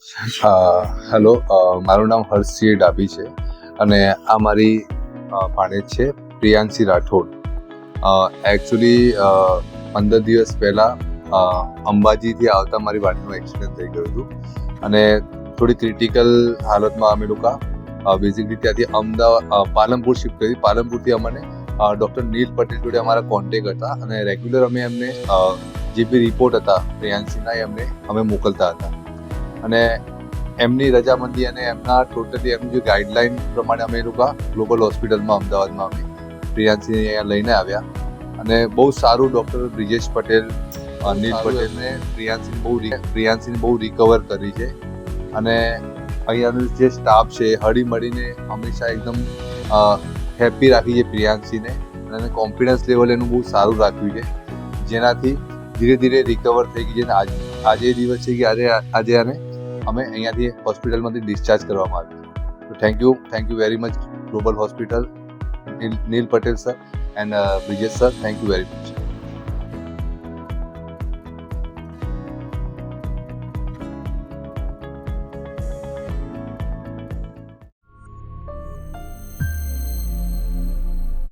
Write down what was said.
Hello, મારું નામ હર્ષસિંહ ડાભી છે અને આ મારી ભાણેજ છે પ્રિયાંશી રાઠોડ. એકચ્યુઅલી 15 દિવસ પહેલાં અંબાજીથી આવતા મારી ભાણીનું એક્સિડન્ટ થઈ ગયું હતું અને થોડી ક્રિટિકલ હાલતમાં અમે લોકો બેઝિકલી ત્યાંથી અમદાવાદ પાલનપુર શિફ્ટ કરી. પાલનપુરથી અમને ડૉક્ટર નીલ પટેલ જોડે અમારા કોન્ટેક હતા અને રેગ્યુલર અમે એમને જે બી રિપોર્ટ હતા પ્રિયાંશીના એમને અમે મોકલતા હતા અને એમની રજામંદી અને એમના ટોટલી એમની જે ગાઈડલાઈન પ્રમાણે અમે લોકો ગ્લોબલ હોસ્પિટલમાં અમદાવાદમાં અમે પ્રિયાંશીને અહીંયા લઈને આવ્યા અને બહુ સારું ડૉક્ટર બ્રિજેશ પટેલ, નીલ પટેલને પ્રિયાંશીને બહુ રિકવર કરી છે અને અહીંયાનો જે સ્ટાફ છે હળી મળીને હંમેશા એકદમ હેપી રાખી છે પ્રિયાંશીને અને કોન્ફિડન્સ લેવલ એનું બહુ સારું રાખ્યું છે, જેનાથી ધીરે ધીરે રિકવર થઈ ગઈ છે. આજે એ દિવસ છે કે આજે આને અમે અહીંયાથી હોસ્પિટલમાંથી ડિસ્ચાર્જ કરવામાં આવ્યું. તો thank you very much Global Hospital, Neel Patel sir and Brijesh sir, thank you very much.